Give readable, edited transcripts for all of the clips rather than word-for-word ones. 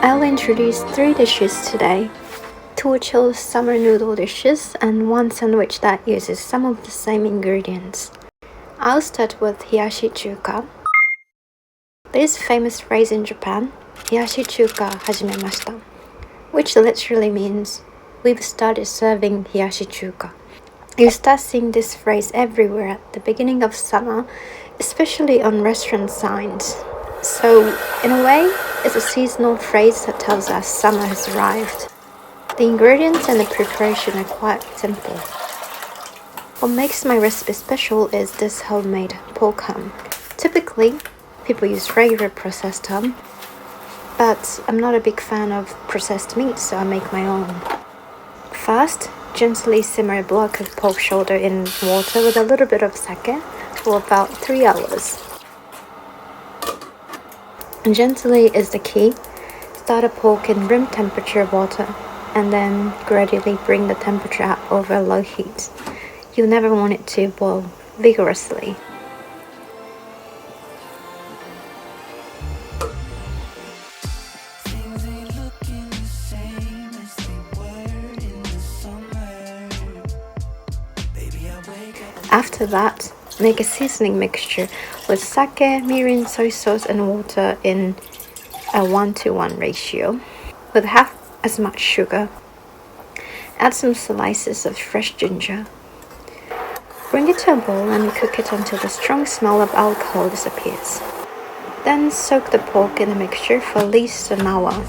I'll introduce 3 dishes today. 2 chilled summer noodle dishes and 1 sandwich that uses some of the same ingredients. I'll start with Hiyashi Chuka. There is a famous phrase in Japan, Hiyashi Chuka hajimemashita, which literally means we've started serving Hiyashi Chuka. You start seeing this phrase everywhere at the beginning of summer, especially on restaurant signs. So, in a way, it's a seasonal phrase that tells us summer has arrived. The ingredients and the preparation are quite simple. What makes my recipe special is this homemade pork ham. Typically, people use regular processed ham, but I'm not a big fan of processed meat, so I make my own. First, gently simmer a block of pork shoulder in water with a little bit of sake for about 3 hours. Gently is the key. Start a pork in room temperature water and then gradually bring the temperature up over low heat. You never want it to boil vigorously. After that, make a seasoning mixture with sake, mirin, soy sauce and water in a 1:1 ratio with half as much sugar. Add some slices of fresh ginger. Bring it to a boil and cook it until the strong smell of alcohol disappears. Then soak the pork in the mixture for at least an hour.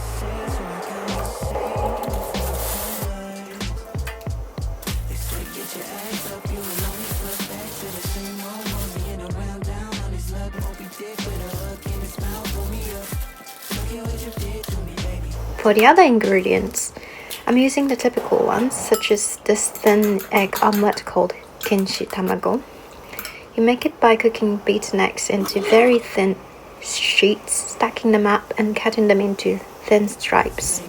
For the other ingredients, I'm using the typical ones, such as this thin egg omelette called Kinshi tamago. You make it by cooking beaten eggs into very thin sheets, stacking them up and cutting them into thin stripes.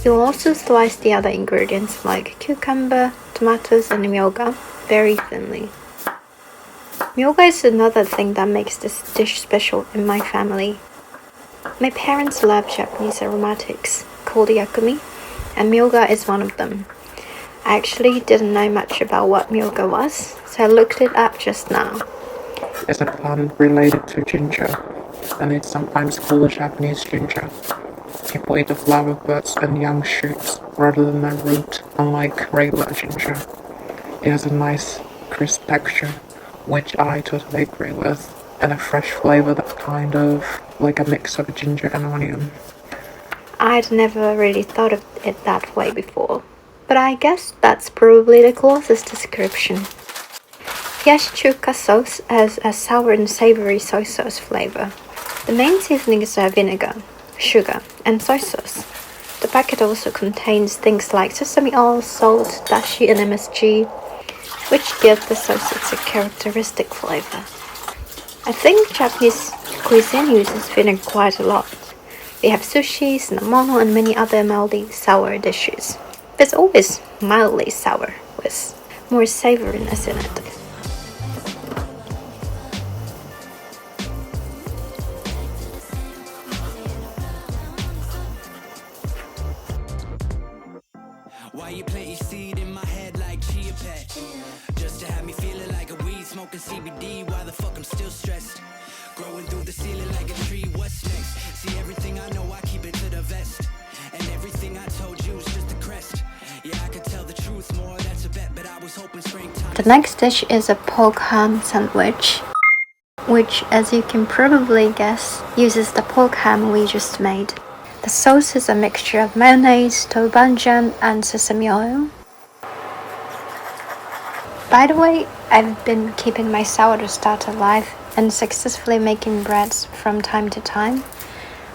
You'll also slice the other ingredients like cucumber, tomatoes and myoga very thinly. Myoga is another thing that makes this dish special in my family. My parents love Japanese aromatics called yakumi, and myoga is one of them. I actually didn't know much about what myoga was, so I looked it up just now. It's a plant related to ginger, and it's sometimes called Japanese ginger. People eat the flower buds and young shoots rather than the root, unlike regular ginger. It has a nice, crisp texture, which I totally agree with, and a fresh flavor that's kind of like a mix of ginger and onion. I'd never really thought of it that way before, but I guess that's probably the closest description. Hiyashi Chuka sauce has a sour and savory soy sauce flavor. The main seasonings are vinegar, sugar, and soy sauce. The packet also contains things like sesame oil, salt, dashi, and MSG, which give the sauce its characteristic flavor. I think Japanese cuisine uses vinegar quite a lot. They have sushi, cinnamon, and many other mildly sour dishes. It's always mildly sour with more savoriness in it. Why you plant your seed in my head like chia pet? Just to have me feeling like a weed, smoking CBD. Why the fuck I'm still stressed? Growing through the ceiling like a tree. What's next? See everything I know, I keep it to the vest. And everything I told you is just a crest. Yeah, I could tell the truth more. That's a bet, but I was hoping springtime. The next dish is a pork ham sandwich, which, as you can probably guess, uses the pork ham we just made. The sauce is a mixture of mayonnaise, doubanjian, and sesame oil. By the way, I've been keeping my sourdough starter alive and successfully making breads from time to time.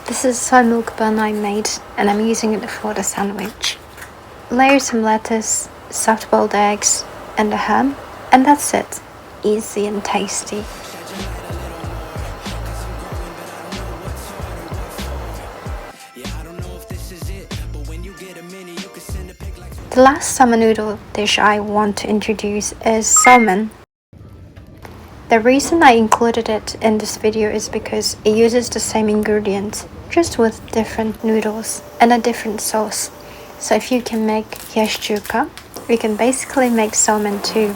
This is soy milk bun I made and I'm using it for the sandwich. Layer some lettuce, soft boiled eggs, and a ham, and that's it. Easy and tasty. The last summer noodle dish I want to introduce is Somen. The reason I included it in this video is because it uses the same ingredients, just with different noodles and a different sauce. So if you can make Hiyashi Chuka, you can basically make Somen too.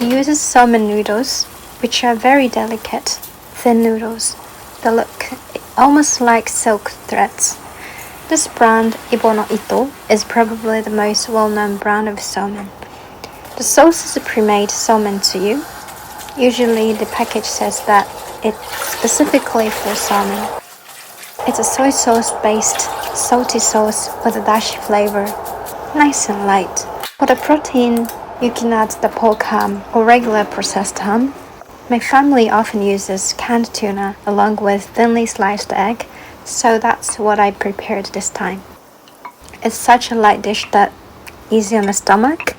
It uses Somen noodles, which are very delicate, thin noodles that look almost like silk threads. This brand, Ibono Ito, is probably the most well-known brand of Somen. The sauce is a pre-made Somen to you. Usually the package says that it's specifically for salmon. It's a soy sauce based salty sauce with a dashi flavor, nice and light. For the protein, you can add the pork ham or regular processed ham. My family often uses canned tuna along with thinly sliced egg, so that's what I prepared this time. It's such a light dish that easy on the stomach.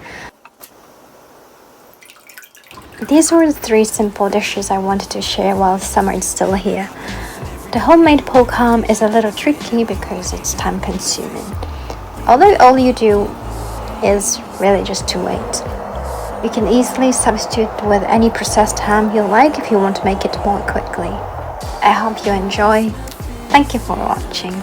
These were the 3 simple dishes I wanted to share while summer is still here. The homemade pork ham is a little tricky because it's time consuming. Although all you do is really just to wait. You can easily substitute with any processed ham you like if you want to make it more quickly. I hope you enjoy. Thank you for watching.